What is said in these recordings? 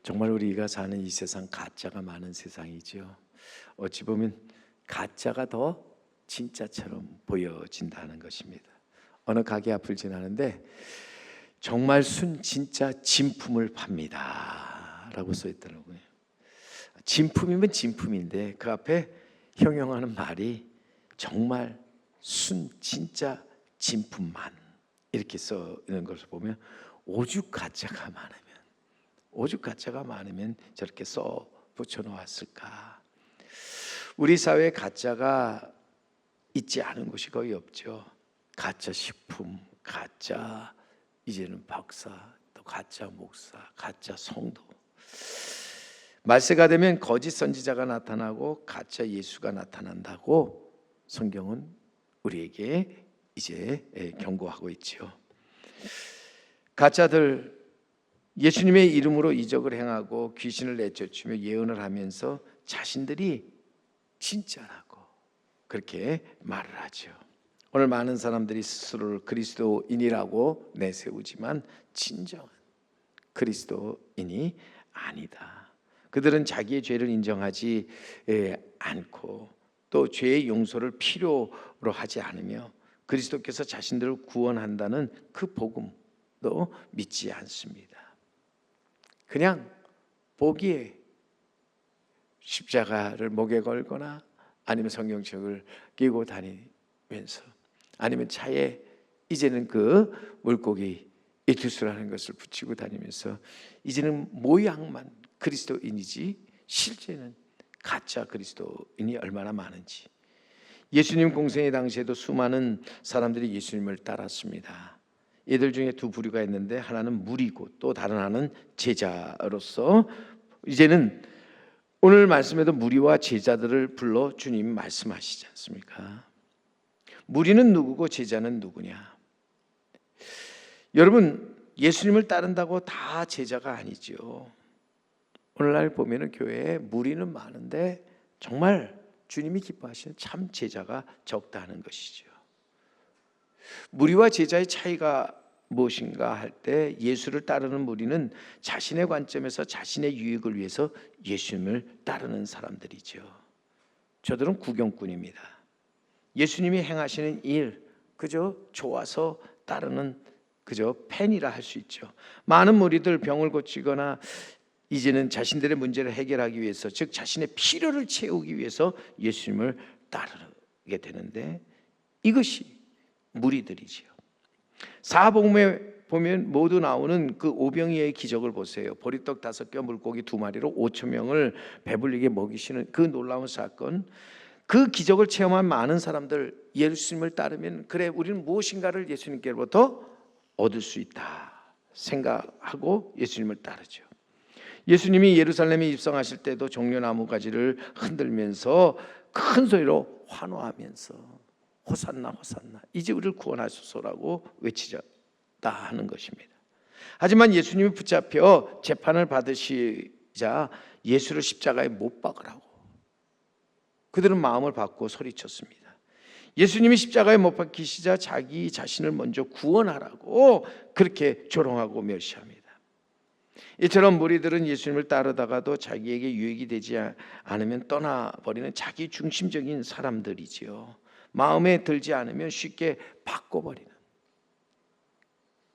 정말 우리가 사는 이 세상 가짜가 많은 세상이죠. 어찌 보면 가짜가 더 진짜처럼 보여진다는 것입니다. 어느 가게 앞을 지나는데 정말 순 진짜 진품을 팝니다 라고 써있더라고요. 진품이면 진품인데 그 앞에 형용하는 말이 정말 순 진짜 진품만 이렇게 써 있는 것을 보면 오죽 가짜가 많으면 저렇게 써 붙여 놓았을까. 우리 사회에 가짜가 있지 않은 곳이 거의 없죠. 가짜 식품, 가짜 이제는 박사, 또 가짜 목사, 가짜 성도. 말세가 되면 거짓 선지자가 나타나고 가짜 예수가 나타난다고 성경은 우리에게 이제 경고하고 있죠. 가짜들 예수님의 이름으로 이적을 행하고 귀신을 내쫓으며 예언을 하면서 자신들이 진짜라고 그렇게 말을 하죠. 오늘 많은 사람들이 스스로를 그리스도인이라고 내세우지만 진정한 그리스도인이 아니다. 그들은 자기의 죄를 인정하지 않고 또 죄의 용서를 필요로 하지 않으며 그리스도께서 자신들을 구원한다는 그 복음도 믿지 않습니다. 그냥 보기에 십자가를 목에 걸거나 아니면 성경책을 끼고 다니면서 아니면 차에 이제는 그 물고기 이투스라는 것을 붙이고 다니면서 이제는 모양만 그리스도인이지 실제는 가짜 그리스도인이 얼마나 많은지. 예수님 공생의 당시에도 수많은 사람들이 예수님을 따랐습니다. 이들 중에 두 부류가 있는데 하나는 무리고 또 다른 하나는 제자로서 이제는 오늘 말씀에도 무리와 제자들을 불러 주님 말씀하시지 않습니까? 무리는 누구고 제자는 누구냐? 여러분, 예수님을 따른다고 다 제자가 아니죠. 오늘날 보면은 교회에 무리는 많은데 정말 주님이 기뻐하시는 참 제자가 적다는 것이죠. 무리와 제자의 차이가 무엇인가 할 때 예수를 따르는 무리는 자신의 관점에서 자신의 유익을 위해서 예수님을 따르는 사람들이죠. 저들은 구경꾼입니다. 예수님이 행하시는 일 그저 좋아서 따르는 그저 팬이라 할 수 있죠. 많은 무리들 병을 고치거나 이제는 자신들의 문제를 해결하기 위해서 즉 자신의 필요를 채우기 위해서 예수님을 따르게 되는데 이것이 무리들이지요. 사복음에 보면 모두 나오는 그 오병이의 기적을 보세요. 보리떡 5개 물고기 2마리로 5,000명을 배불리게 먹이시는 그 놀라운 사건. 그 기적을 체험한 많은 사람들 예수님을 따르면 그래 우리는 무엇인가를 예수님께로부터 얻을 수 있다 생각하고 예수님을 따르죠. 예수님이 예루살렘에 입성하실 때도 종려나무 가지를 흔들면서 큰 소리로 환호하면서 호산나 호산나 이제 우리를 구원하소서라고 외치셨다 하는 것입니다. 하지만 예수님이 붙잡혀 재판을 받으시자 예수를 십자가에 못 박으라고 그들은 마음을 바꾸어 소리쳤습니다. 예수님이 십자가에 못 박히시자 자기 자신을 먼저 구원하라고 그렇게 조롱하고 멸시합니다. 이처럼 무리들은 예수님을 따르다가도 자기에게 유익이 되지 않으면 떠나버리는 자기 중심적인 사람들이지요. 마음에 들지 않으면 쉽게 바꿔버리는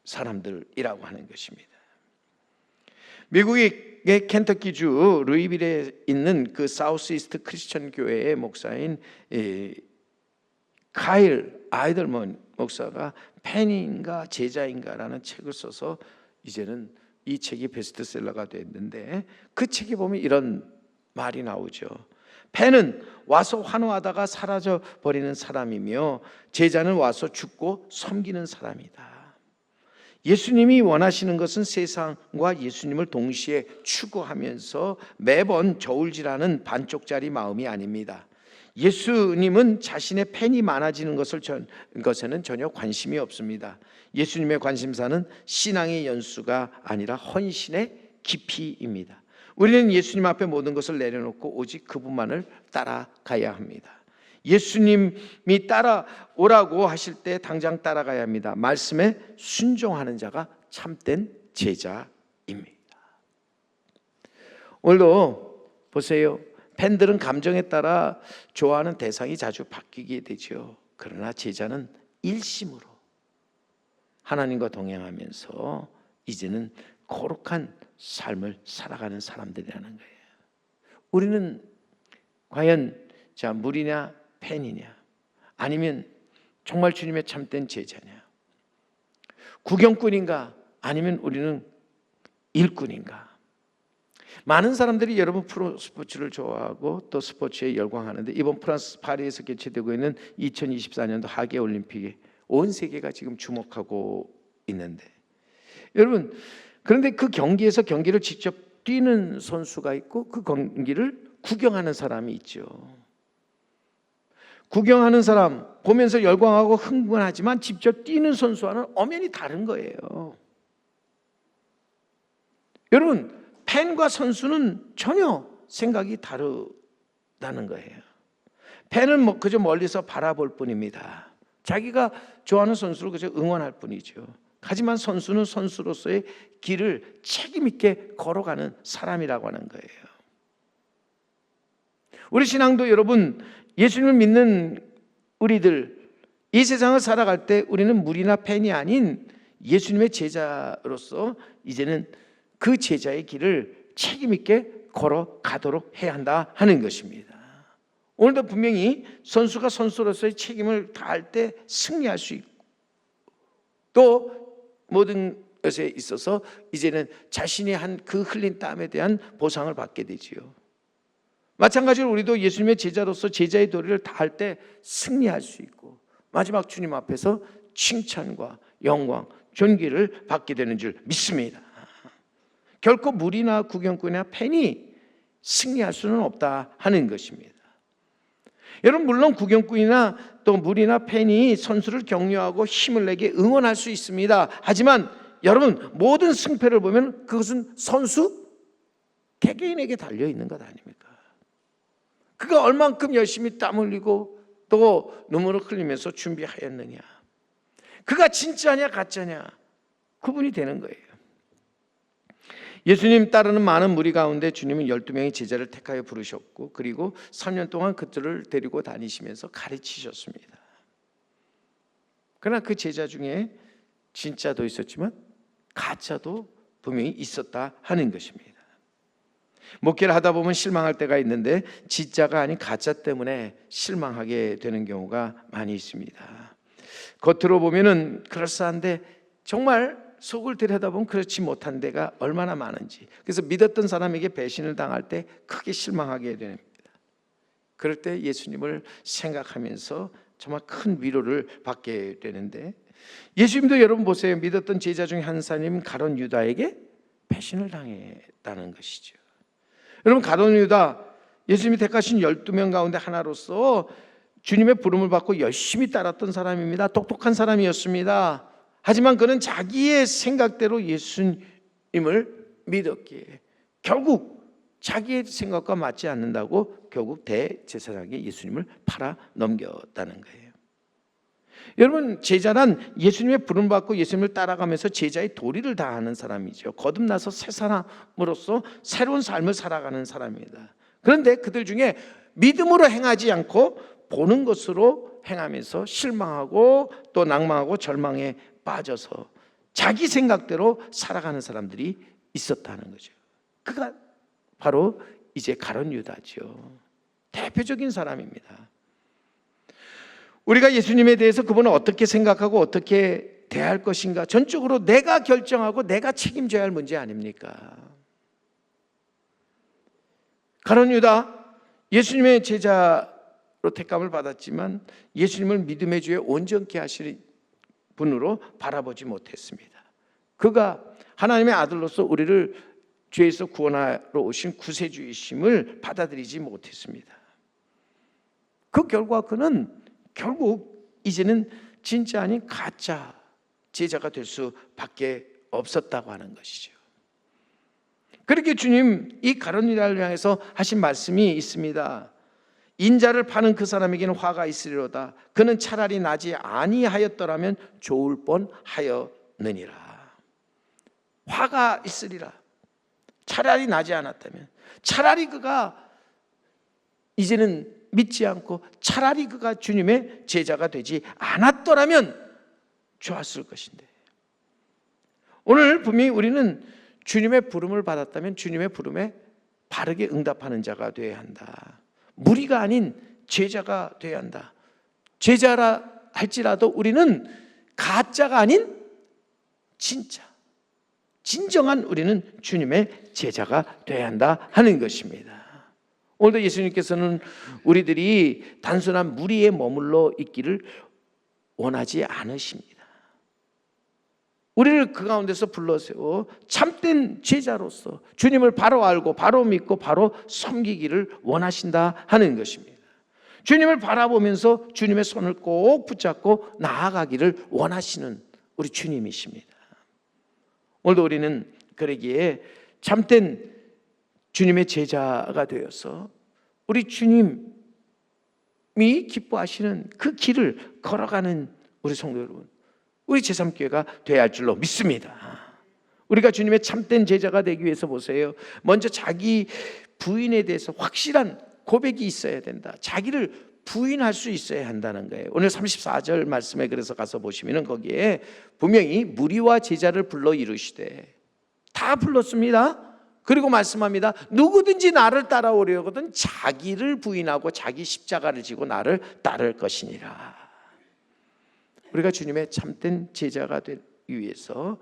사람들이라고 하는 것입니다. 미국의 켄터키주 루이빌에 있는 그 사우스 이스트 크리스천 교회의 목사인 카일 아이들먼 목사가 팬인가 제자인가라는 책을 써서 이제는 이 책이 베스트셀러가 됐는데 그 책에 보면 이런 말이 나오죠. 팬은 와서 환호하다가 사라져 버리는 사람이며 제자는 와서 죽고 섬기는 사람이다. 예수님이 원하시는 것은 세상과 예수님을 동시에 추구하면서 매번 저울질하는 반쪽짜리 마음이 아닙니다. 예수님은 자신의 팬이 많아지는 것에는 전혀 관심이 없습니다. 예수님의 관심사는 신앙의 연수가 아니라 헌신의 깊이입니다. 우리는 예수님 앞에 모든 것을 내려놓고 오직 그분만을 따라가야 합니다. 예수님이 따라오라고 하실 때 당장 따라가야 합니다. 말씀에 순종하는 자가 참된 제자입니다. 오늘도 보세요. 팬들은 감정에 따라 좋아하는 대상이 자주 바뀌게 되죠. 그러나 제자는 일심으로 하나님과 동행하면서 이제는 거룩한 삶을 살아가는 사람들이라는 거예요. 우리는 과연 무리냐 팬이냐, 아니면 정말 주님의 참된 제자냐, 구경꾼인가 아니면 우리는 일꾼인가. 많은 사람들이 여러분 프로 스포츠를 좋아하고 또 스포츠에 열광하는데, 이번 프랑스 파리에서 개최되고 있는 2024년도 하계올림픽에 온 세계가 지금 주목하고 있는데, 여러분 그런데 그 경기에서 경기를 직접 뛰는 선수가 있고 그 경기를 구경하는 사람이 있죠. 구경하는 사람 보면서 열광하고 흥분하지만 직접 뛰는 선수와는 엄연히 다른 거예요. 여러분, 팬과 선수는 전혀 생각이 다르다는 거예요. 팬은 그저 멀리서 바라볼 뿐입니다. 자기가 좋아하는 선수를 그저 응원할 뿐이죠. 하지만 선수는 선수로서의 길을 책임 있게 걸어가는 사람이라고 하는 거예요. 우리 신앙도 여러분, 예수님을 믿는 우리들, 이 세상을 살아갈 때 우리는 무리나 팬이 아닌 예수님의 제자로서 이제는 그 제자의 길을 책임 있게 걸어가도록 해야 한다 하는 것입니다. 오늘도 분명히 선수가 선수로서의 책임을 다할 때 승리할 수 있고, 또 모든 것에 있어서 이제는 자신이 한 그 흘린 땀에 대한 보상을 받게 되지요. 마찬가지로 우리도 예수님의 제자로서 제자의 도리를 다할 때 승리할 수 있고, 마지막 주님 앞에서 칭찬과 영광, 존귀를 받게 되는 줄 믿습니다. 결코 무리나 구경꾼이나 팬이 승리할 수는 없다 하는 것입니다. 여러분, 물론 구경꾼이나 또 무리나 팬이 선수를 격려하고 힘을 내게 응원할 수 있습니다. 하지만 여러분, 모든 승패를 보면 그것은 선수 개개인에게 달려 있는 것 아닙니까? 그가 얼만큼 열심히 땀 흘리고 또 눈물을 흘리면서 준비하였느냐, 그가 진짜냐 가짜냐, 그분이 되는 거예요. 예수님 따르는 많은 무리 가운데 주님은 12명의 제자를 택하여 부르셨고, 그리고 3년 동안 그들을 데리고 다니시면서 가르치셨습니다. 그러나 그 제자 중에 진짜도 있었지만 가짜도 분명히 있었다 하는 것입니다. 목회를 하다 보면 실망할 때가 있는데, 진짜가 아닌 가짜 때문에 실망하게 되는 경우가 많이 있습니다. 겉으로 보면은 그럴싸한데 정말 속을 들여다보면 그렇지 못한 데가 얼마나 많은지, 그래서 믿었던 사람에게 배신을 당할 때 크게 실망하게 됩니다. 그럴 때 예수님을 생각하면서 정말 큰 위로를 받게 되는데, 예수님도 여러분 보세요. 믿었던 제자 중에 한 사람 가룟 유다에게 배신을 당했다는 것이죠. 여러분, 가룟 유다, 예수님이 택하신 12명 가운데 하나로서 주님의 부름을 받고 열심히 따랐던 사람입니다. 똑똑한 사람이었습니다. 하지만 그는 자기의 생각대로 예수님을 믿었기에 결국 자기의 생각과 맞지 않는다고 결국 대제사장에게 예수님을 팔아 넘겼다는 거예요. 여러분, 제자란 예수님의 부름을 받고 예수님을 따라가면서 제자의 도리를 다하는 사람이죠. 거듭나서 새 사람으로서 새로운 삶을 살아가는 사람입니다. 그런데 그들 중에 믿음으로 행하지 않고 보는 것으로 행하면서 실망하고 또 낭망하고 절망에 빠져서 자기 생각대로 살아가는 사람들이 있었다는 거죠. 그가 바로 이제 가룟 유다죠. 대표적인 사람입니다. 우리가 예수님에 대해서 그분을 어떻게 생각하고 어떻게 대할 것인가, 전적으로 내가 결정하고 내가 책임져야 할 문제 아닙니까? 가룟 유다, 예수님의 제자로 택감을 받았지만 예수님을 믿음의 주에 온전케 하시는 분으로 바라보지 못했습니다. 그가 하나님의 아들로서 우리를 죄에서 구원하러 오신 구세주이심을 받아들이지 못했습니다. 그 결과 그는 결국 이제는 진짜 아닌 가짜 제자가 될 수밖에 없었다고 하는 것이죠. 그렇게 주님 이 가룟 유다를 향해서 하신 말씀이 있습니다. 인자를 파는 그 사람에게는 화가 있으리로다. 그는 차라리 나지 아니하였더라면 좋을 뻔하였느니라. 화가 있으리라. 차라리 나지 않았다면, 차라리 그가 이제는 믿지 않고 차라리 그가 주님의 제자가 되지 않았더라면 좋았을 것인데, 오늘 분명히 우리는 주님의 부름을 받았다면 주님의 부름에 바르게 응답하는 자가 되어야 한다. 무리가 아닌 제자가 되어야 한다. 제자라 할지라도 우리는 가짜가 아닌 진정한 우리는 주님의 제자가 되어야 한다 하는 것입니다. 오늘도 예수님께서는 우리들이 단순한 무리에 머물러 있기를 원하지 않으십니다. 우리를 그 가운데서 불러세워 참된 제자로서 주님을 바로 알고 바로 믿고 바로 섬기기를 원하신다 하는 것입니다. 주님을 바라보면서 주님의 손을 꼭 붙잡고 나아가기를 원하시는 우리 주님이십니다. 오늘도 우리는 그러기에 참된 주님의 제자가 되어서 우리 주님이 기뻐하시는 그 길을 걸어가는 우리 성도 여러분, 우리 제3교회가 되어야 할 줄로 믿습니다. 우리가 주님의 참된 제자가 되기 위해서 보세요, 먼저 자기 부인에 대해서 확실한 고백이 있어야 된다. 자기를 부인할 수 있어야 한다는 거예요. 오늘 34절 말씀에 그래서 가서 보시면 거기에 분명히 무리와 제자를 불러 이르시되, 다 불렀습니다. 그리고 말씀합니다. 누구든지 나를 따라오려거든 자기를 부인하고 자기 십자가를 지고 나를 따를 것이니라. 우리가 주님의 참된 제자가 되기 위해서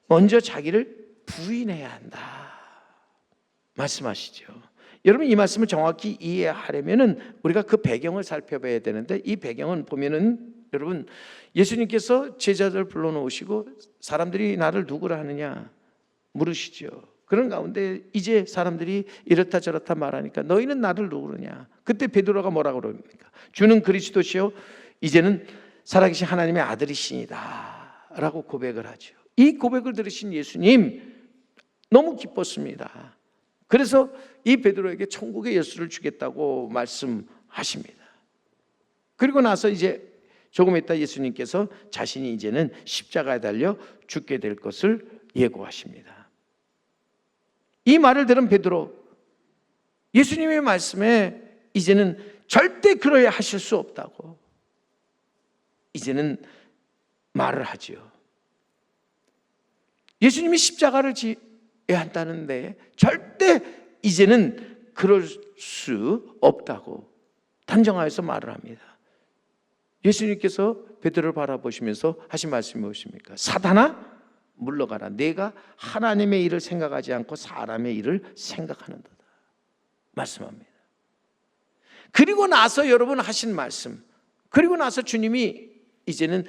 먼저 자기를 부인해야 한다 말씀하시죠. 여러분, 이 말씀을 정확히 이해하려면은 우리가 그 배경을 살펴봐야 되는데, 이 배경은 보면은 여러분, 예수님께서 제자들 불러놓으시고 사람들이 나를 누구라 하느냐 물으시죠. 그런 가운데 이제 사람들이 이렇다 저렇다 말하니까 너희는 나를 누구느냐. 그때 베드로가 뭐라고 그럽니까? 주는 그리스도시요 이제는 살아계신 하나님의 아들이시니다 라고 고백을 하죠. 이 고백을 들으신 예수님 너무 기뻤습니다. 그래서 이 베드로에게 천국의 열쇠를 주겠다고 말씀하십니다. 그리고 나서 이제 조금 있다 예수님께서 자신이 이제는 십자가에 달려 죽게 될 것을 예고하십니다. 이 말을 들은 베드로, 예수님의 말씀에 이제는 절대 그러야 하실 수 없다고 이제는 말을 하지요. 예수님이 십자가를 지어야 한다는데 절대 이제는 그럴 수 없다고 단정하여서 말을 합니다. 예수님께서 베드로를 바라보시면서 하신 말씀이 무엇입니까? 사단아 물러가라. 내가 하나님의 일을 생각하지 않고 사람의 일을 생각하는도다 말씀합니다. 그리고 나서 여러분 하신 말씀, 그리고 나서 주님이 이제는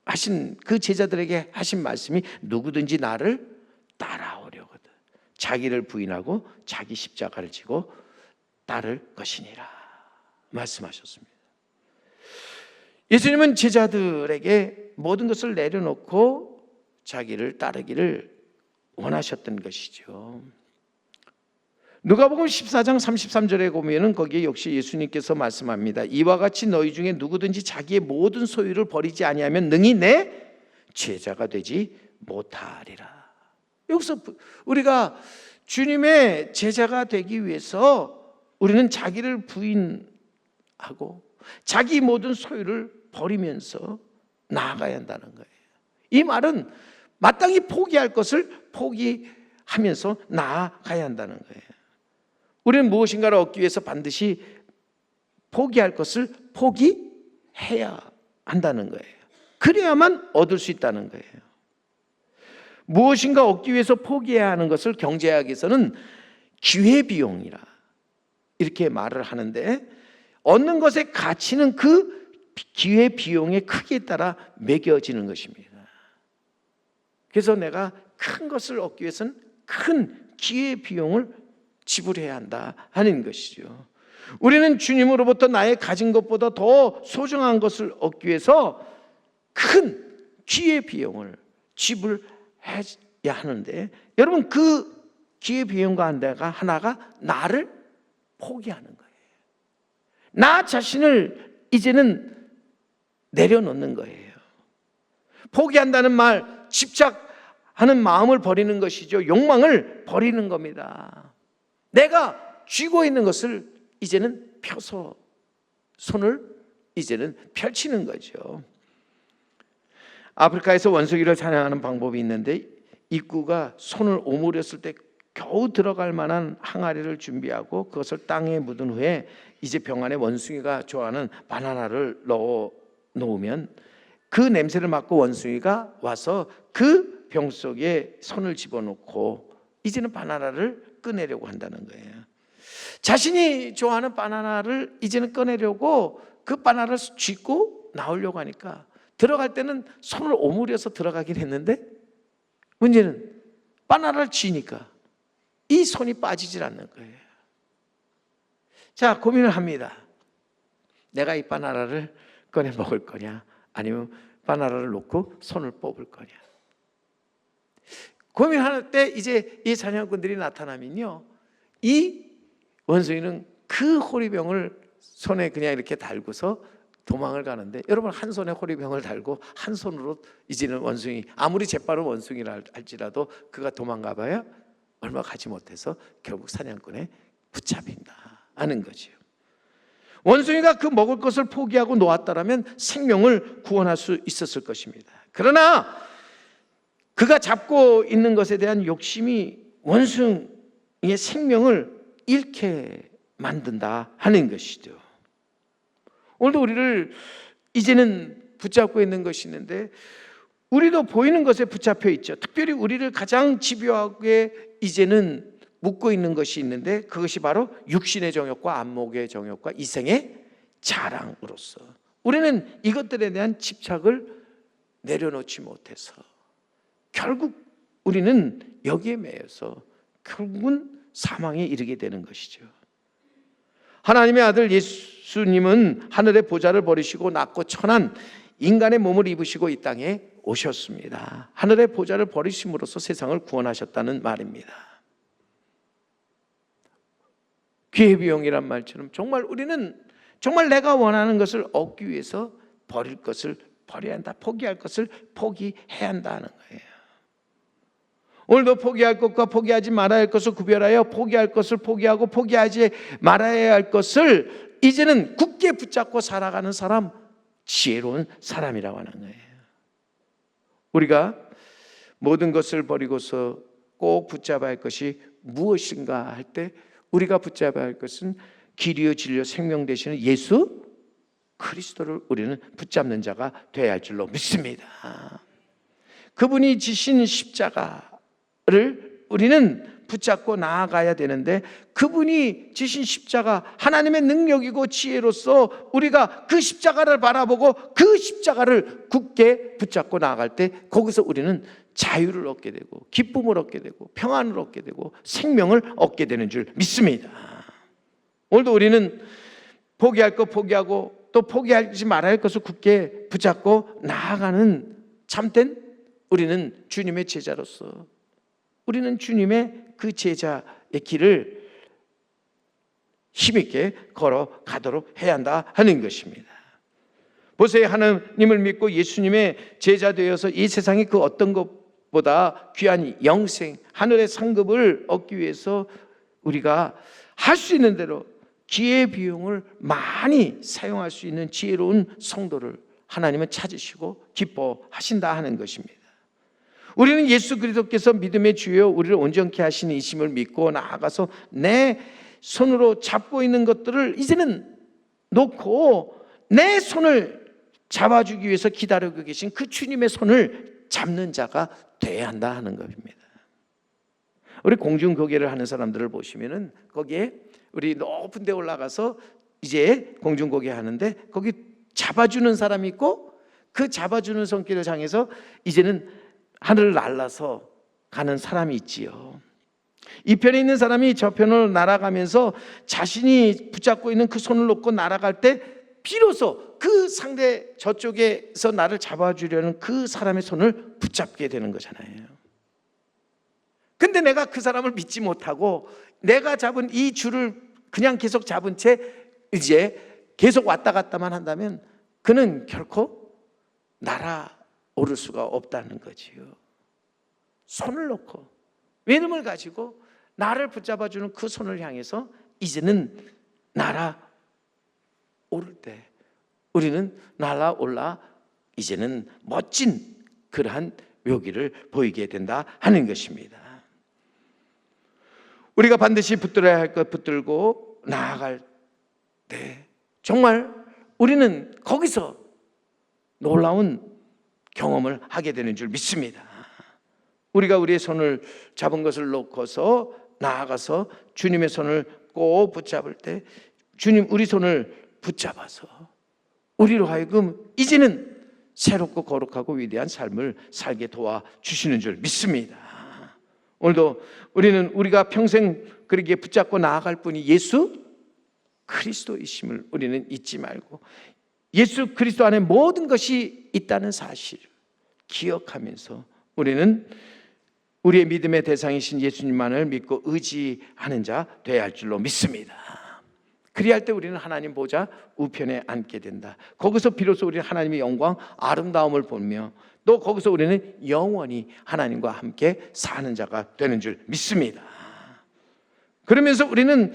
하신 그 제자들에게 하신 말씀이 누구든지 나를 따라오려거든 자기를 부인하고 자기 십자가를 지고 따를 것이니라 말씀하셨습니다. 예수님은 제자들에게 모든 것을 내려놓고 자기를 따르기를 원하셨던 것이죠. 누가복음 14장 33절에 보면은 거기에 역시 예수님께서 말씀합니다. 이와 같이 너희 중에 누구든지 자기의 모든 소유를 버리지 아니하면 능히 내 제자가 되지 못하리라. 여기서 우리가 주님의 제자가 되기 위해서 우리는 자기를 부인하고 자기 모든 소유를 버리면서 나아가야 한다는 거예요. 이 말은 마땅히 포기할 것을 포기하면서 나아가야 한다는 거예요. 우리는 무엇인가를 얻기 위해서 반드시 포기할 것을 포기해야 한다는 거예요. 그래야만 얻을 수 있다는 거예요. 무엇인가 얻기 위해서 포기해야 하는 것을 경제학에서는 기회비용이라 이렇게 말을 하는데, 얻는 것의 가치는 그 기회비용의 크기에 따라 매겨지는 것입니다. 그래서 내가 큰 것을 얻기 위해서는 큰 기회비용을 지불해야 한다 하는 것이죠. 우리는 주님으로부터 나의 가진 것보다 더 소중한 것을 얻기 위해서 큰 기회비용을 지불해야 하는데, 여러분 그 기회비용과 하나가 나를 포기하는 거예요. 나 자신을 이제는 내려놓는 거예요. 포기한다는 말, 집착하는 하는 마음을 버리는 것이죠. 욕망을 버리는 겁니다. 내가 쥐고 있는 것을 이제는 펴서 손을 이제는 펼치는 거죠. 아프리카에서 원숭이를 사냥하는 방법이 있는데, 입구가 손을 오므렸을 때 겨우 들어갈 만한 항아리를 준비하고 그것을 땅에 묻은 후에 이제 병 안에 원숭이가 좋아하는 바나나를 넣어 놓으면 그 냄새를 맡고 원숭이가 와서 그 병 속에 손을 집어넣고 이제는 바나나를 꺼내려고 한다는 거예요. 자신이 좋아하는 바나나를 이제는 꺼내려고 그 바나나를 쥐고 나오려고 하니까 들어갈 때는 손을 오므려서 들어가긴 했는데, 문제는 바나나를 쥐니까 이 손이 빠지질 않는 거예요. 자, 고민을 합니다. 내가 이 바나나를 꺼내 먹을 거냐, 아니면 바나나를 놓고 손을 뽑을 거냐. 고민할 때 이제 이 사냥꾼들이 나타나면요, 이 원숭이는 그 호리병을 손에 그냥 이렇게 달고서 도망을 가는데, 여러분, 한 손에 호리병을 달고 한 손으로 이제는 원숭이, 아무리 재빠른 원숭이라 할지라도 그가 도망가 봐야 얼마 가지 못해서 결국 사냥꾼에 붙잡힌다 하는 거죠. 원숭이가 그 먹을 것을 포기하고 놓았다라면 생명을 구원할 수 있었을 것입니다. 그러나 그가 잡고 있는 것에 대한 욕심이 원숭이의 생명을 잃게 만든다 하는 것이죠. 오늘도 우리를 이제는 붙잡고 있는 것이 있는데, 우리도 보이는 것에 붙잡혀 있죠. 특별히 우리를 가장 집요하게 이제는 묶고 있는 것이 있는데, 그것이 바로 육신의 정욕과 안목의 정욕과 이생의 자랑으로서 우리는 이것들에 대한 집착을 내려놓지 못해서 결국 우리는 여기에 매여서 결국은 사망에 이르게 되는 것이죠. 하나님의 아들 예수님은 하늘의 보좌를 버리시고 낮고 천한 인간의 몸을 입으시고 이 땅에 오셨습니다. 하늘의 보좌를 버리심으로써 세상을 구원하셨다는 말입니다. 기회비용이란 말처럼 정말 우리는 정말 내가 원하는 것을 얻기 위해서 버릴 것을 버려야 한다, 포기할 것을 포기해야 한다는 거예요. 오늘도 포기할 것과 포기하지 말아야 할 것을 구별하여 포기할 것을 포기하고 포기하지 말아야 할 것을 이제는 굳게 붙잡고 살아가는 사람, 지혜로운 사람이라고 하는 거예요. 우리가 모든 것을 버리고서 꼭 붙잡아야 할 것이 무엇인가 할 때, 우리가 붙잡아야 할 것은 길이요 진리요 생명 되시는 예수 그리스도를 우리는 붙잡는 자가 되어야 할 줄로 믿습니다. 그분이 지신 십자가를 우리는 붙잡고 나아가야 되는데, 그분이 지신 십자가, 하나님의 능력이고 지혜로서 우리가 그 십자가를 바라보고 그 십자가를 굳게 붙잡고 나아갈 때, 거기서 우리는 자유를 얻게 되고 기쁨을 얻게 되고 평안을 얻게 되고 생명을 얻게 되는 줄 믿습니다. 오늘도 우리는 포기할 것 포기하고 또 포기하지 말아야 할 것을 굳게 붙잡고 나아가는 참된 우리는 주님의 제자로서 우리는 주님의 그 제자의 길을 힘있게 걸어가도록 해야 한다 하는 것입니다. 보세요. 하나님을 믿고 예수님의 제자 되어서 이 세상의 그 어떤 것보다 귀한 영생, 하늘의 상급을 얻기 위해서 우리가 할 수 있는 대로 기회 비용을 많이 사용할 수 있는 지혜로운 성도를 하나님은 찾으시고 기뻐하신다 하는 것입니다. 우리는 예수 그리스도께서 믿음의 주여 우리를 온전케 하시는 이심을 믿고 나아가서 내 손으로 잡고 있는 것들을 이제는 놓고 내 손을 잡아주기 위해서 기다리고 계신 그 주님의 손을 잡는 자가 되어야 한다 하는 것입니다. 우리 공중고개를 하는 사람들을 보시면은 거기에 우리 높은 데 올라가서 이제 공중고개 하는데 거기 잡아주는 사람이 있고, 그 잡아주는 손길을 향해서 이제는 하늘을 날아서 가는 사람이 있지요. 이 편에 있는 사람이 저 편으로 날아가면서 자신이 붙잡고 있는 그 손을 놓고 날아갈 때 비로소 그 상대 저쪽에서 나를 잡아주려는 그 사람의 손을 붙잡게 되는 거잖아요. 근데 내가 그 사람을 믿지 못하고 내가 잡은 이 줄을 그냥 계속 잡은 채 이제 계속 왔다 갔다만 한다면 그는 결코 날아오를 수가 없다는 거지요. 손을 놓고 믿음을 가지고 나를 붙잡아주는 그 손을 향해서 이제는 날아오를 때 우리는 날아올라 이제는 멋진 그러한 묘기를 보이게 된다 하는 것입니다. 우리가 반드시 붙들어야 할 것 붙들고 나아갈 때 정말 우리는 거기서 놀라운 경험을 하게 되는 줄 믿습니다. 우리가 우리의 손을 잡은 것을 놓고서 나아가서 주님의 손을 꼭 붙잡을 때 주님 우리 손을 붙잡아서 우리로 하여금 이제는 새롭고 거룩하고 위대한 삶을 살게 도와주시는 줄 믿습니다. 오늘도 우리는 우리가 평생 그렇게 붙잡고 나아갈 분이 예수 그리스도이심을 우리는 잊지 말고 예수 그리스도 안에 모든 것이 있다는 사실을 기억하면서 우리는 우리의 믿음의 대상이신 예수님만을 믿고 의지하는 자 되어야 할 줄로 믿습니다. 그리할 때 우리는 하나님 보좌 우편에 앉게 된다. 거기서 비로소 우리는 하나님의 영광 아름다움을 보며 또 거기서 우리는 영원히 하나님과 함께 사는 자가 되는 줄 믿습니다. 그러면서 우리는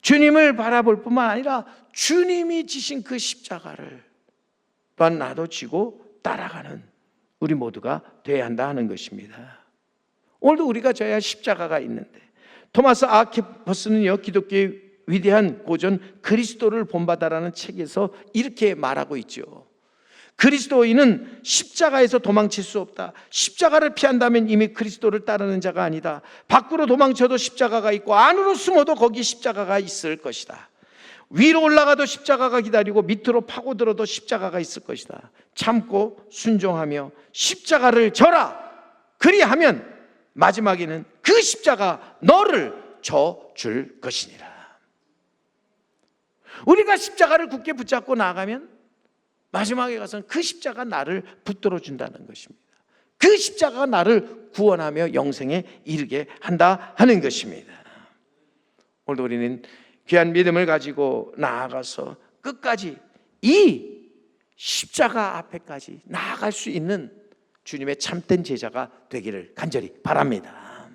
주님을 바라볼 뿐만 아니라 주님이 지신 그 십자가를 또한 나도 지고 따라가는 우리 모두가 되어야 한다 하는 것입니다. 오늘도 우리가 져야 할 십자가가 있는데 토마스 아퀴퍼스는요 기독교의 위대한 고전 그리스도를 본받아라는 책에서 이렇게 말하고 있죠. 그리스도인은 십자가에서 도망칠 수 없다. 십자가를 피한다면 이미 그리스도를 따르는 자가 아니다. 밖으로 도망쳐도 십자가가 있고 안으로 숨어도 거기 십자가가 있을 것이다. 위로 올라가도 십자가가 기다리고 밑으로 파고들어도 십자가가 있을 것이다. 참고 순종하며 십자가를 져라. 그리하면 마지막에는 그 십자가 너를 져줄 것이니라. 우리가 십자가를 굳게 붙잡고 나아가면 마지막에 가서는 그 십자가 나를 붙들어 준다는 것입니다. 그 십자가가 나를 구원하며 영생에 이르게 한다 하는 것입니다. 오늘도 우리는 귀한 믿음을 가지고 나아가서 끝까지 이 십자가 앞에까지 나아갈 수 있는 주님의 참된 제자가 되기를 간절히 바랍니다.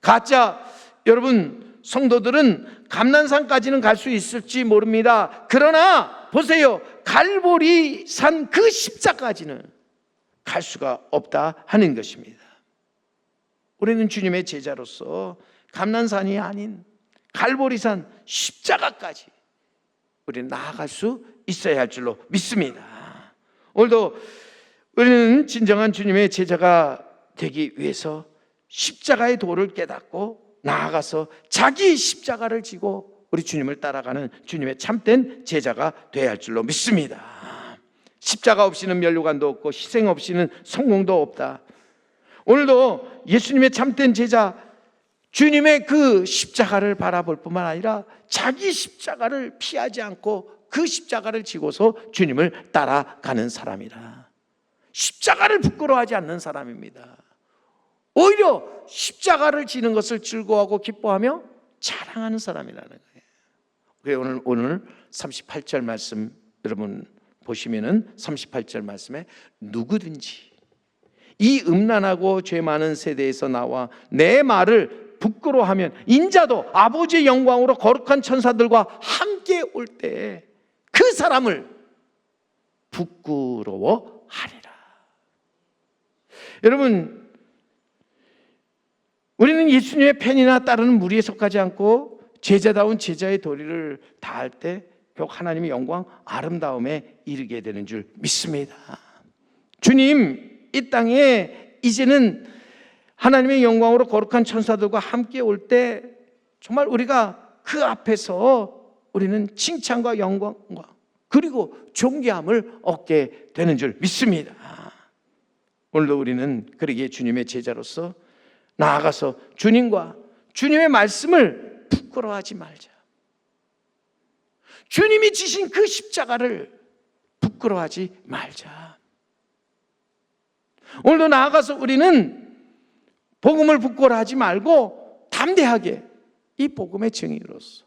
가짜 여러분 성도들은 감난산까지는 갈 수 있을지 모릅니다. 그러나 보세요, 갈보리산 그 십자까지는 갈 수가 없다 하는 것입니다. 우리는 주님의 제자로서 감난산이 아닌 갈보리산 십자가까지 우리는 나아갈 수 있어야 할 줄로 믿습니다. 오늘도 우리는 진정한 주님의 제자가 되기 위해서 십자가의 도를 깨닫고 나아가서 자기 십자가를 지고 우리 주님을 따라가는 주님의 참된 제자가 되어야 할 줄로 믿습니다. 십자가 없이는 면류관도 없고 희생 없이는 성공도 없다. 오늘도 예수님의 참된 제자 주님의 그 십자가를 바라볼 뿐만 아니라 자기 십자가를 피하지 않고 그 십자가를 지고서 주님을 따라가는 사람이라. 십자가를 부끄러워하지 않는 사람입니다. 오히려 십자가를 지는 것을 즐거워하고 기뻐하며 자랑하는 사람이라는 거예요. 그래서 오늘 38절 말씀 여러분 보시면은 38절 말씀에 누구든지 이 음란하고 죄 많은 세대에서 나와 내 말을 부끄러워하면 인자도 아버지의 영광으로 거룩한 천사들과 함께 올 때 그 사람을 부끄러워하리라. 여러분, 우리는 예수님의 팬이나 따르는 무리에 속하지 않고 제자다운 제자의 도리를 다할 때 결국 하나님의 영광 아름다움에 이르게 되는 줄 믿습니다. 주님 이 땅에 이제는 하나님의 영광으로 거룩한 천사들과 함께 올 때 정말 우리가 그 앞에서 우리는 칭찬과 영광과 그리고 존귀함을 얻게 되는 줄 믿습니다. 오늘도 우리는 그러기에 주님의 제자로서 나아가서 주님과 주님의 말씀을 부끄러워하지 말자. 주님이 지신 그 십자가를 부끄러워하지 말자. 오늘도 나아가서 우리는 복음을 부끄러워하지 말고 담대하게 이 복음의 증인으로서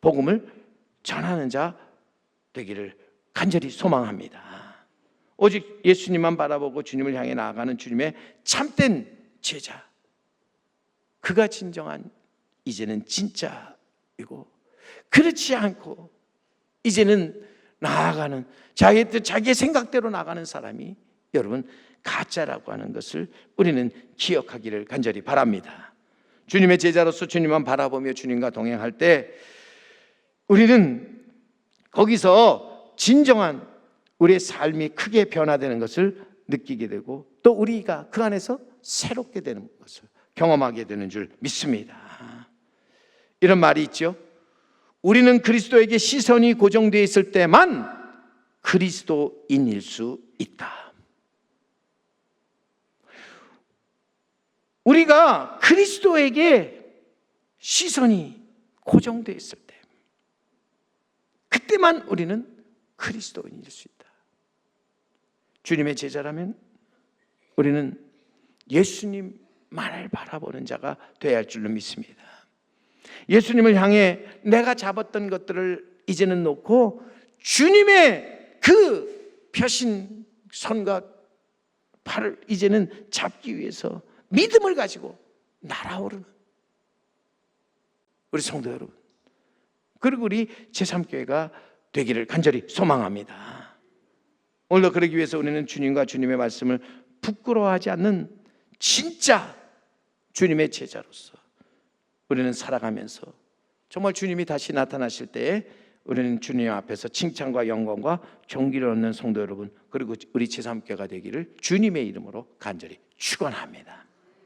복음을 전하는 자 되기를 간절히 소망합니다. 오직 예수님만 바라보고 주님을 향해 나아가는 주님의 참된 제자, 그가 진정한 이제는 진짜이고, 그렇지 않고 이제는 나아가는 자기의 뜻, 자기의 생각대로 나가는 사람이 여러분 가짜라고 하는 것을 우리는 기억하기를 간절히 바랍니다. 주님의 제자로서 주님만 바라보며 주님과 동행할 때 우리는 거기서 진정한 우리의 삶이 크게 변화되는 것을 느끼게 되고, 또 우리가 그 안에서 새롭게 되는 것을 경험하게 되는 줄 믿습니다. 이런 말이 있죠. 우리는 그리스도에게 시선이 고정되어 있을 때만 그리스도인일 수 있다. 우리가 그리스도에게 시선이 고정되어 있을 때, 그때만 우리는 그리스도인일 수 있다. 주님의 제자라면 우리는 예수님만을 바라보는 자가 되어야 할 줄로 믿습니다. 예수님을 향해 내가 잡았던 것들을 이제는 놓고 주님의 그 펴신 손과 팔을 이제는 잡기 위해서 믿음을 가지고 날아오르는 우리 성도 여러분, 그리고 우리 제3교회가 되기를 간절히 소망합니다. 오늘도 그러기 위해서 우리는 주님과 주님의 말씀을 부끄러워하지 않는 진짜 주님의 제자로서 우리는 살아가면서 정말 주님이 다시 나타나실 때에 우리는 주님 앞에서 칭찬과 영광과 존귀를 얻는 성도 여러분, 그리고 우리 제3교회가 되기를 주님의 이름으로 간절히 축원합니다.